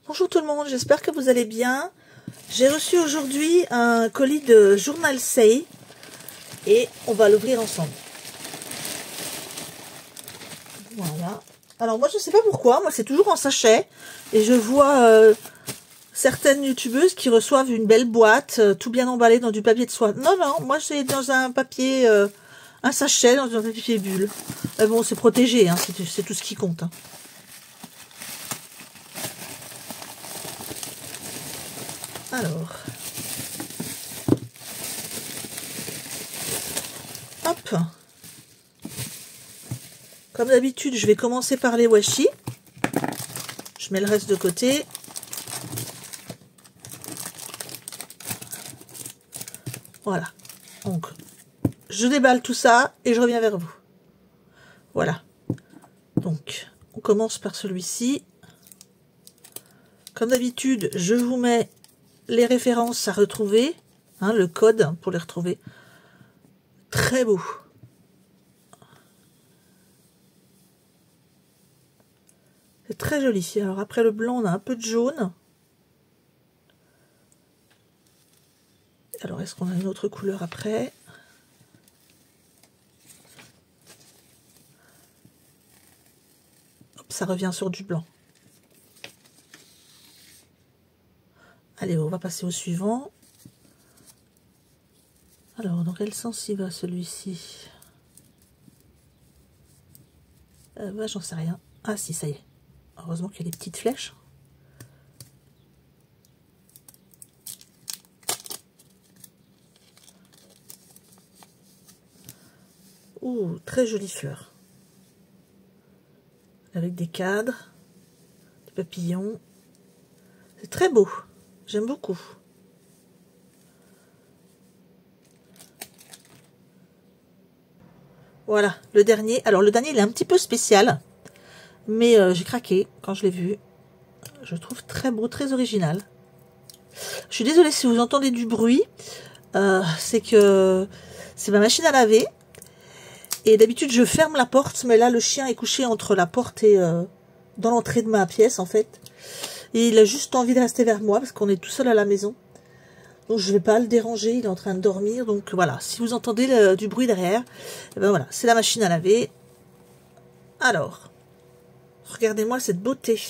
Bonjour tout le monde, j'espère que vous allez bien. J'ai reçu aujourd'hui un colis de Journal Say et on va l'ouvrir ensemble. Voilà. Alors moi je sais pas pourquoi, moi c'est toujours en sachet et je vois certaines youtubeuses qui reçoivent une belle boîte, tout bien emballé dans du papier de soie. Non, non, moi c'est dans un papier, un sachet dans un papier bulle. Mais bon, c'est protégé, hein, c'est tout ce qui compte. Hein. Alors, hop. Comme d'habitude, je vais commencer par les washi. Je mets le reste de côté. Voilà. Donc, je déballe tout ça et je reviens vers vous. Voilà. Donc, on commence par celui-ci. Comme d'habitude, je vous mets les références à retrouver, hein, le code pour les retrouver. Très beau. C'est très joli. Alors après le blanc, on a un peu de jaune. Alors est-ce qu'on a une autre couleur après? Hop, ça revient sur du blanc. Allez, on va passer au suivant. Alors, dans quel sens il va celui-ci? J'en sais rien. Ah si, ça y est. Heureusement qu'il y a des petites flèches. Ouh, très jolie fleur. Avec des cadres, des papillons. C'est très beau. J'aime beaucoup. Voilà, le dernier. Alors, le dernier, il est un petit peu spécial. Mais j'ai craqué quand je l'ai vu. Je le trouve très beau, très original. Je suis désolée si vous entendez du bruit. C'est que c'est ma machine à laver. Et d'habitude, je ferme la porte. Mais là, le chien est couché entre la porte et dans l'entrée de ma pièce, en fait. Et il a juste envie de rester vers moi parce qu'on est tout seul à la maison. Donc, je ne vais pas le déranger. Il est en train de dormir. Donc, voilà. Si vous entendez du bruit derrière, et ben voilà, c'est la machine à laver. Alors, regardez-moi cette beauté.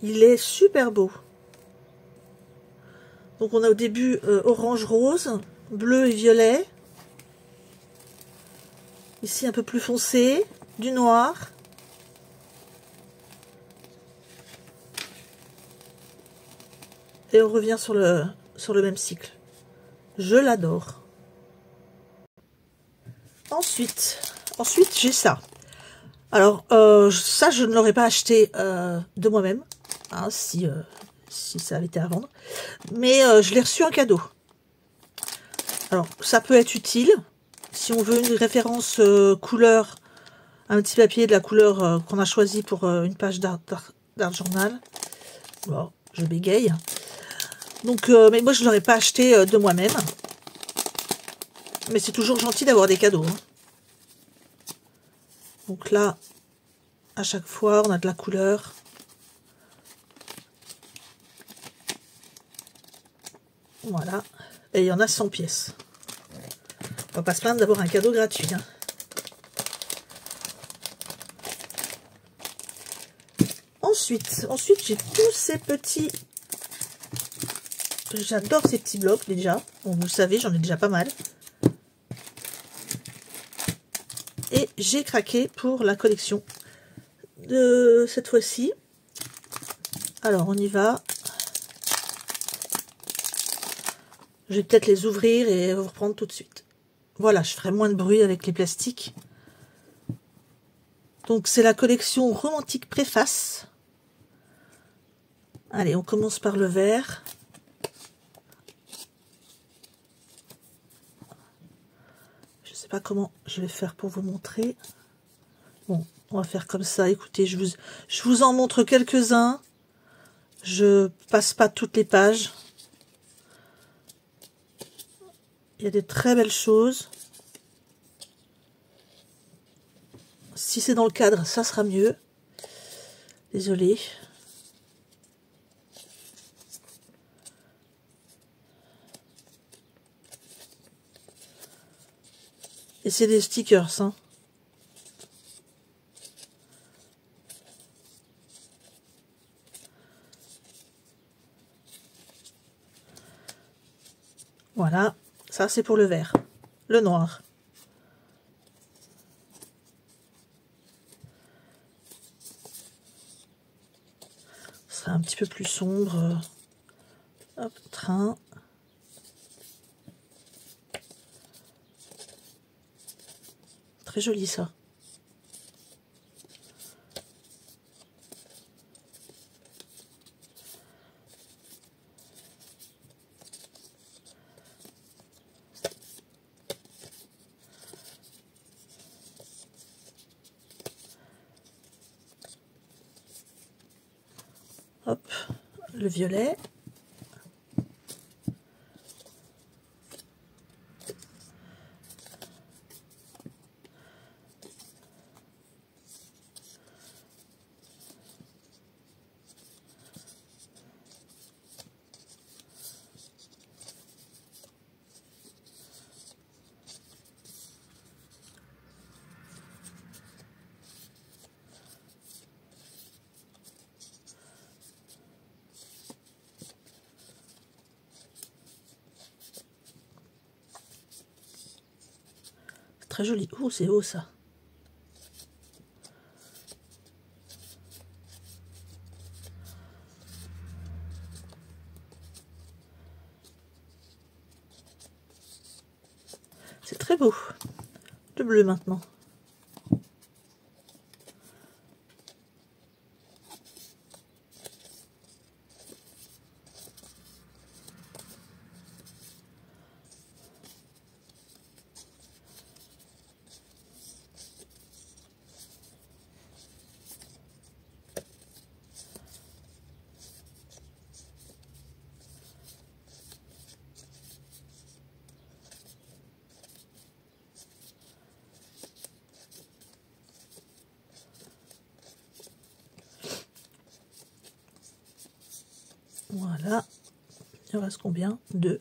Il est super beau. Donc, on a au début orange-rose, bleu et violet. Ici, un peu plus foncé, du noir. Et on revient sur le même cycle. Je l'adore. Ensuite j'ai ça. Alors, ça, je ne l'aurais pas acheté de moi-même, hein, si ça avait été à vendre. Mais je l'ai reçu en cadeau. Alors, ça peut être utile. Si on veut une référence couleur, un petit papier de la couleur qu'on a choisi pour une page d'art journal. Bon, je bégaye. Donc, mais moi, je ne l'aurais pas acheté de moi-même. Mais c'est toujours gentil d'avoir des cadeaux. Hein. Donc là, à chaque fois, on a de la couleur. Voilà. Et il y en a 100 pièces. On va pas se plaindre d'avoir un cadeau gratuit. Hein. Ensuite, j'ai tous ces petits... J'adore ces petits blocs déjà. Bon, vous le savez, j'en ai déjà pas mal. Et j'ai craqué pour la collection de cette fois-ci. Alors, on y va. Je vais peut-être les ouvrir et vous reprendre tout de suite. Voilà, je ferai moins de bruit avec les plastiques. Donc, c'est la collection Romantique Préface. Allez, on commence par le vert. Je ne sais pas comment je vais faire pour vous montrer. Bon, on va faire comme ça. Écoutez, je vous en montre quelques-uns. Je passe pas toutes les pages. Il y a des très belles choses. Si c'est dans le cadre, ça sera mieux. Désolée. Et c'est des stickers, hein. Voilà, ça c'est pour le vert, le noir. Ce sera un petit peu plus sombre. Hop, train. Très joli ça. Hop, le violet. Très joli. Oh, c'est haut ça. C'est très beau. Le bleu maintenant. Voilà. Il en reste combien? 2.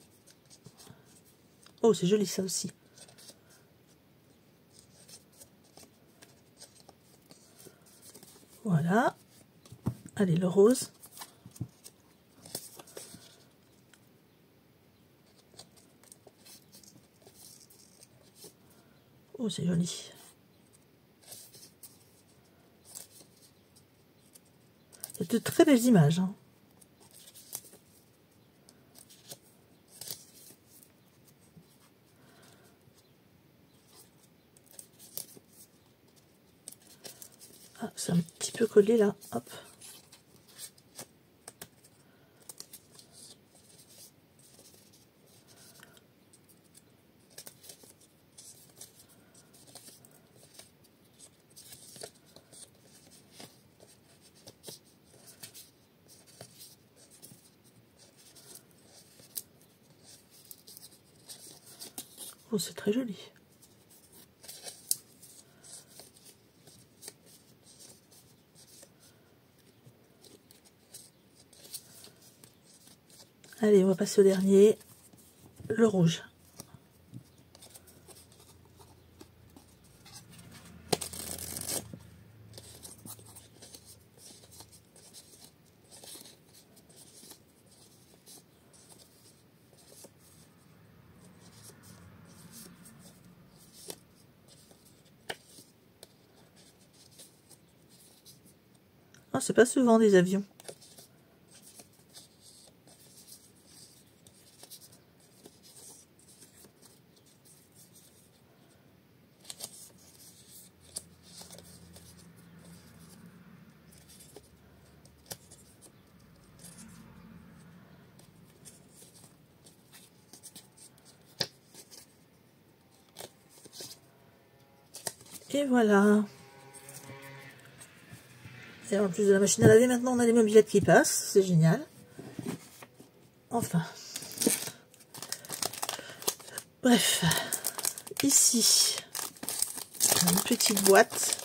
Oh, c'est joli ça aussi. Voilà. Allez, le rose. Oh, c'est joli. Il y a de très belles images, hein. Ah, c'est un petit peu collé là. Hop. Oh, c'est très joli. Allez, on va passer au dernier. Le rouge. Ah, c'est pas souvent des avions. Et voilà. Et en plus de la machine à laver, maintenant on a les mobylettes qui passent. C'est génial. Enfin. Bref. Ici, une petite boîte.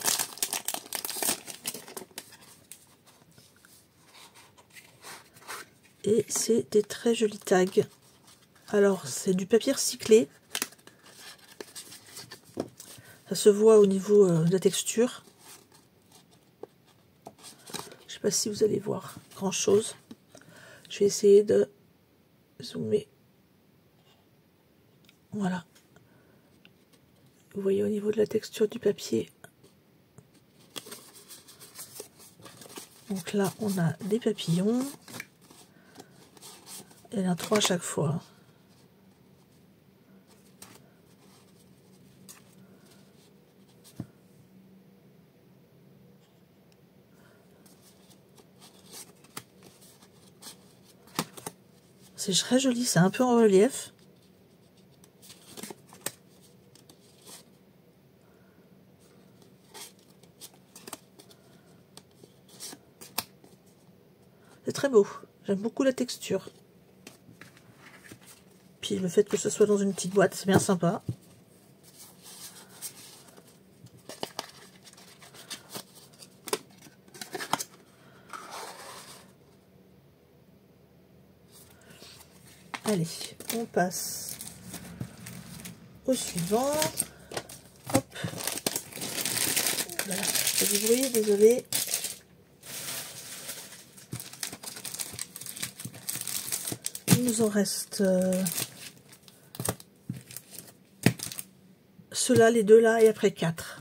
Et c'est des très jolis tags. Alors, c'est du papier recyclé. Ça se voit au niveau de la texture. Je sais pas si vous allez voir grand chose. Je vais essayer de zoomer. Voilà. Vous voyez au niveau de la texture du papier. Donc là, on a des papillons. Il y en a 3 à chaque fois. C'est très joli, c'est un peu en relief. C'est très beau. J'aime beaucoup la texture. Puis le fait que ce soit dans une petite boîte, c'est bien sympa. Allez, on passe au suivant. Hop. Voilà, je fais du bruit, désolé. Il nous en reste ceux-là, les deux là, et après 4.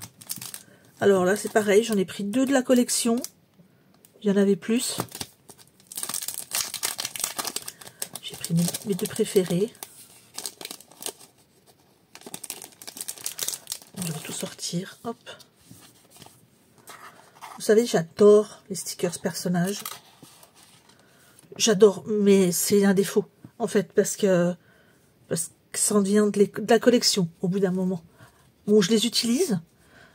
Alors là, c'est pareil, j'en ai pris 2 de la collection. Il y en avait plus. J'ai pris mes 2 préférés. Je vais tout sortir. Hop. Vous savez, j'adore les stickers personnages. J'adore, mais c'est un défaut, en fait, parce que ça en devient de la collection, au bout d'un moment. Bon, je les utilise,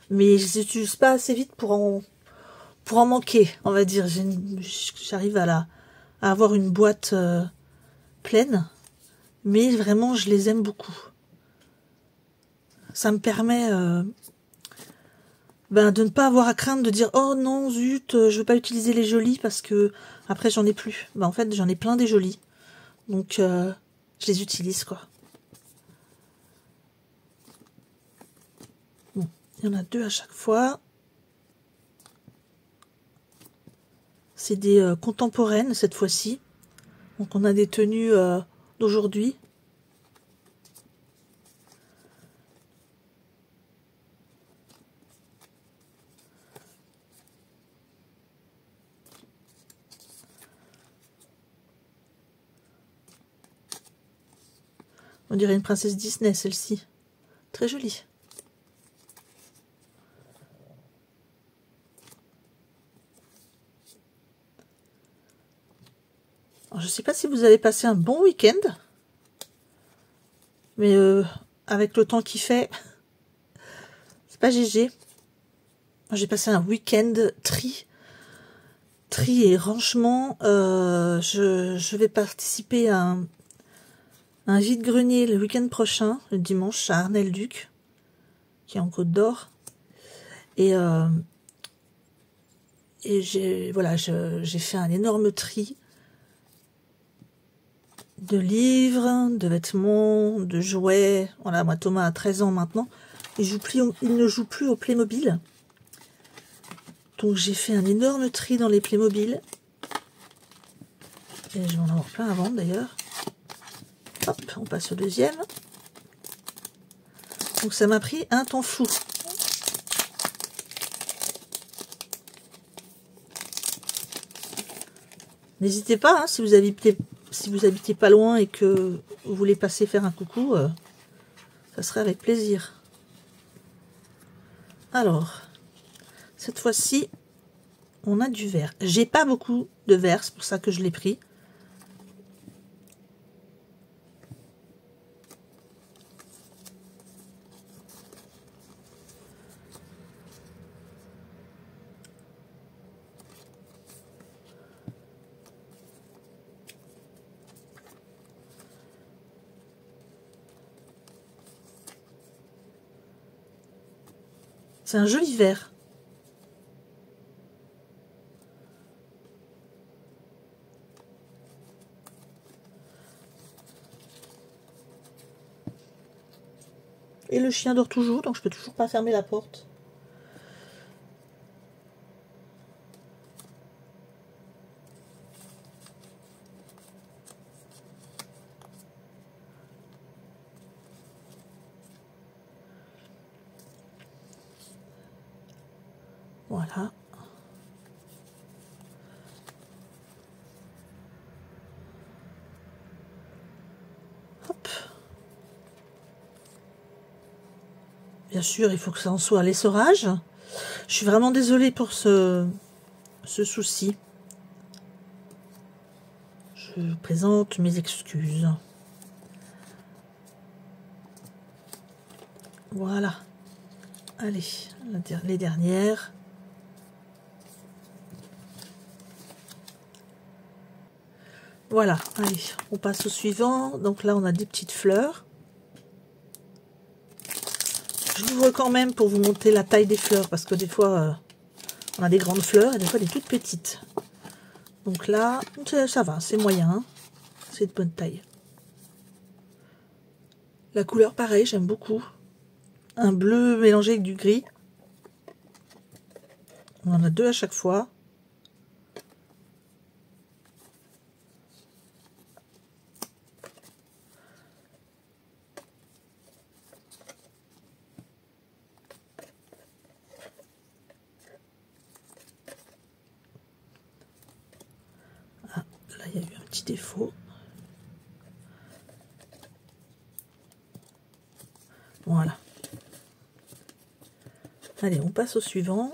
mais je les utilise pas assez vite pour en manquer, on va dire. J'arrive à avoir une boîte pleine, mais vraiment, je les aime beaucoup. Ça me permet de ne pas avoir à craindre de dire « Oh non, zut, je veux pas utiliser les jolis parce que après, j'en ai plus. » En fait, j'en ai plein des jolis. Donc, je les utilise, quoi. Bon, il y en a 2 à chaque fois. C'est des contemporaines, cette fois-ci. Donc, on a des tenues d'aujourd'hui. On dirait une princesse Disney, celle-ci. Très jolie. Alors, je ne sais pas si vous avez passé un bon week-end. Mais avec le temps qu'il fait, c'est pas GG. J'ai passé un week-end tri et rangement. Je vais participer à un vide-grenier le week-end prochain, le dimanche, à Arnel-Duc, qui est en Côte d'Or. Et j'ai fait un énorme tri de livres, de vêtements, de jouets. Voilà, moi Thomas a 13 ans maintenant. Il ne joue plus au Playmobil. Donc j'ai fait un énorme tri dans les Playmobil. Et je vais en avoir plein à vendre d'ailleurs. Hop, on passe au deuxième. Donc ça m'a pris un temps fou. N'hésitez pas, hein, si vous habitez pas loin et que vous voulez passer faire un coucou, ça serait avec plaisir. Alors, cette fois-ci, on a du vert. J'ai pas beaucoup de vert, c'est pour ça que je l'ai pris. C'est un joli vert. Et le chien dort toujours, donc je peux toujours pas fermer la porte. Voilà. Hop. Bien sûr, il faut que ça en soit à l'essorage. Je suis vraiment désolée pour ce souci. Je présente mes excuses. Voilà. Allez, les dernières. Voilà, allez, on passe au suivant. Donc là, on a des petites fleurs. Je l'ouvre quand même pour vous montrer la taille des fleurs, parce que des fois, on a des grandes fleurs et des fois des toutes petites. Donc là, ça va, c'est moyen, hein. C'est de bonne taille. La couleur, pareil, j'aime beaucoup. Un bleu mélangé avec du gris. On en a 2 à chaque fois. Ah, là, il y a eu un petit défaut. Voilà. Allez, on passe au suivant.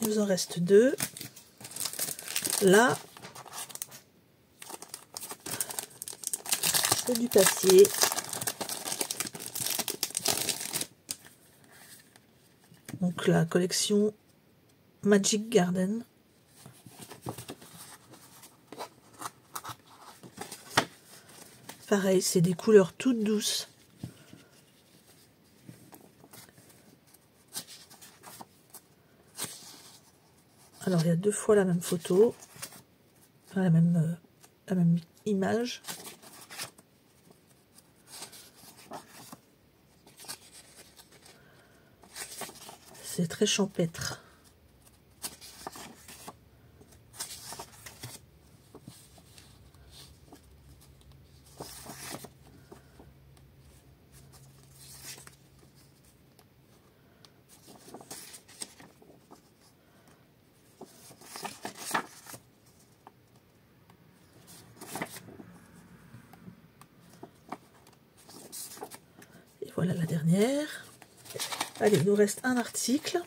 Il nous en reste 2. Là, c'est du papier. Donc la collection Magic Garden. Pareil, c'est des couleurs toutes douces. Alors il y a 2 fois la même photo, enfin, la même image. C'est très champêtre. Et voilà la dernière. Allez, il nous reste un article.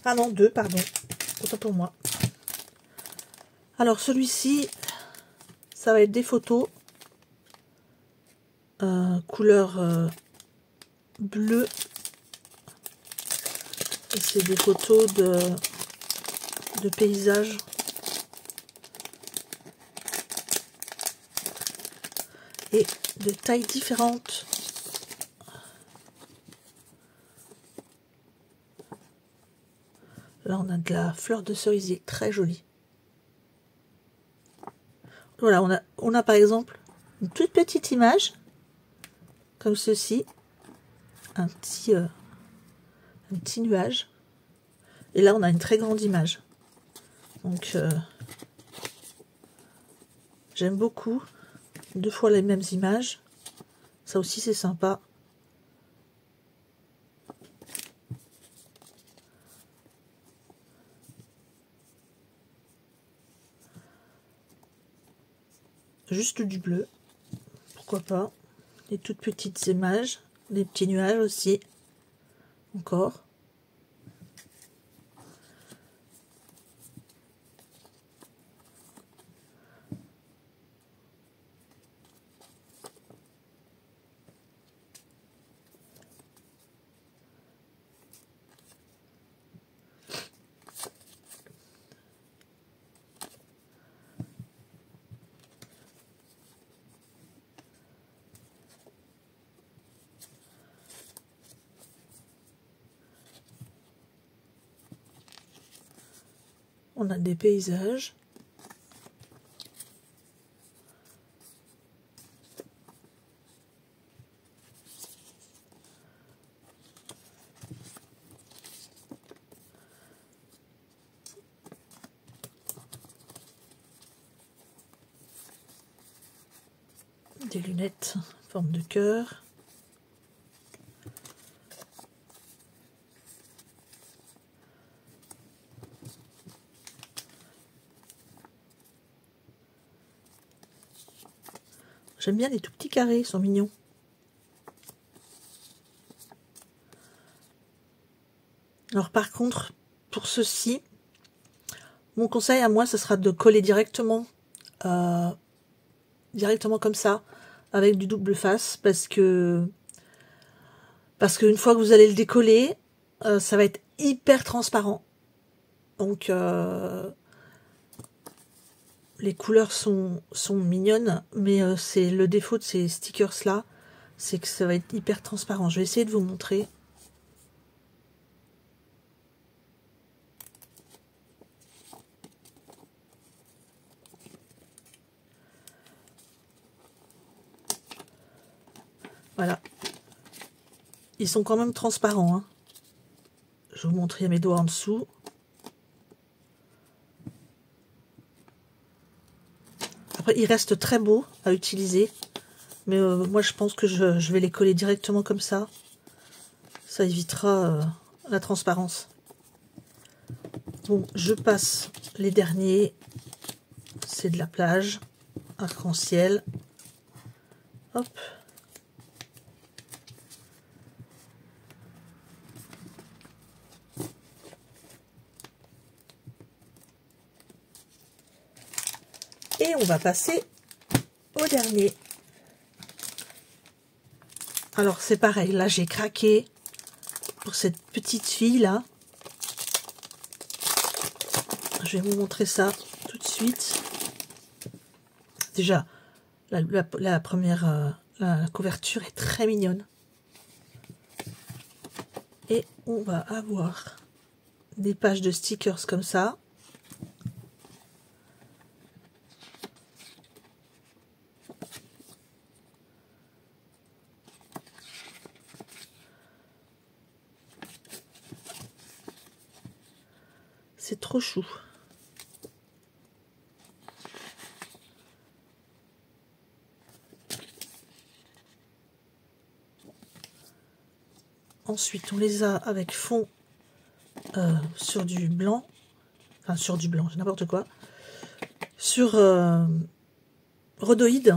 Ah non, 2, pardon. Autant pour moi. Alors celui-ci, ça va être des photos. Couleur bleue. Et c'est des photos de paysages. Et de tailles différentes. Là, on a de la fleur de cerisier très jolie. Voilà, on a par exemple une toute petite image, comme ceci, un petit nuage. Et là, on a une très grande image. Donc, j'aime beaucoup. 2 fois les mêmes images. Ça aussi, c'est sympa. Juste du bleu. Pourquoi pas. Les toutes petites images. Les petits nuages aussi. Encore. On a des paysages. Des lunettes en forme de cœur. J'aime bien les tout petits carrés, ils sont mignons. Alors par contre, pour ceci, mon conseil à moi, ce sera de coller directement comme ça, avec du double face, parce que une fois que vous allez le décoller, ça va être hyper transparent. Donc les couleurs sont mignonnes, mais c'est le défaut de ces stickers là, c'est que ça va être hyper transparent. Je vais essayer de vous montrer. Voilà. Ils sont quand même transparents, hein. Je vais vous montrer mes doigts en dessous. Après, ils restent très beaux à utiliser. Mais moi, je pense que je vais les coller directement comme ça. Ça évitera la transparence. Bon, je passe les derniers. C'est de la plage. Arc-en-ciel. Hop. Et on va passer au dernier. Alors c'est pareil, là j'ai craqué pour cette petite fille là. Je vais vous montrer ça tout de suite. Déjà, la première la couverture est très mignonne. Et on va avoir des pages de stickers comme ça. C'est trop chou. Ensuite, on les a avec fond sur du blanc. Enfin, sur du blanc, n'importe quoi. Sur rhodoïde.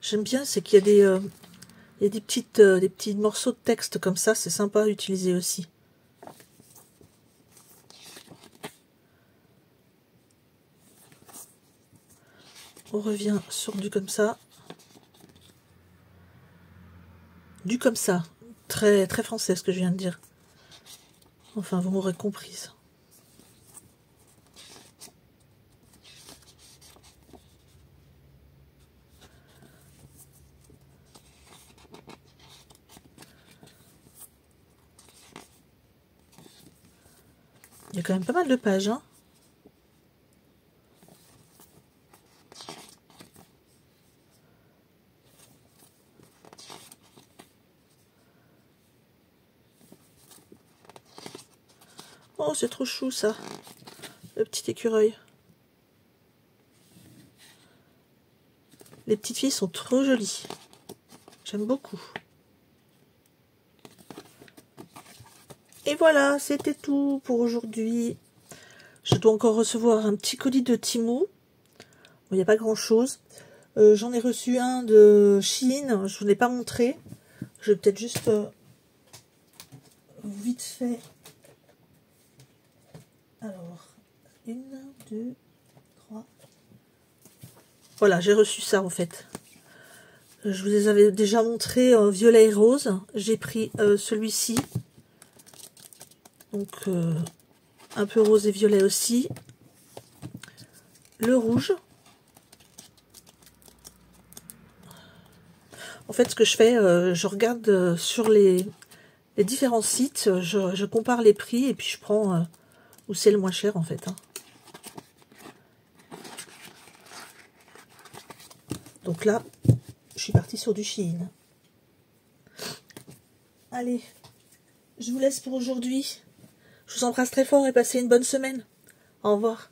J'aime bien, c'est qu'il y a des petits morceaux de texte comme ça, c'est sympa à utiliser aussi. On revient sur du comme ça. Du comme ça. Très, très français ce que je viens de dire. Enfin, vous m'aurez comprise. Il y a quand même pas mal de pages, hein. Oh, c'est trop chou ça. Le petit écureuil. Les petites filles sont trop jolies. J'aime beaucoup. Et voilà, c'était tout pour aujourd'hui. Je dois encore recevoir un petit colis de Temu. Il n'y a pas grand chose. J'en ai reçu un de Shein. Je ne vous l'ai pas montré. Je vais peut-être juste vite fait. Alors, 1, 2, 3. Voilà, j'ai reçu ça en fait. Je vous les avais déjà montré violet et rose. J'ai pris celui-ci. Donc, un peu rose et violet aussi. Le rouge. En fait, ce que je fais, je regarde sur les différents sites, je compare les prix et puis je prends où c'est le moins cher en fait. Hein. Donc là, suis partie sur du Shein. Allez, je vous laisse pour aujourd'hui. Je vous embrasse très fort et passez une bonne semaine. Au revoir.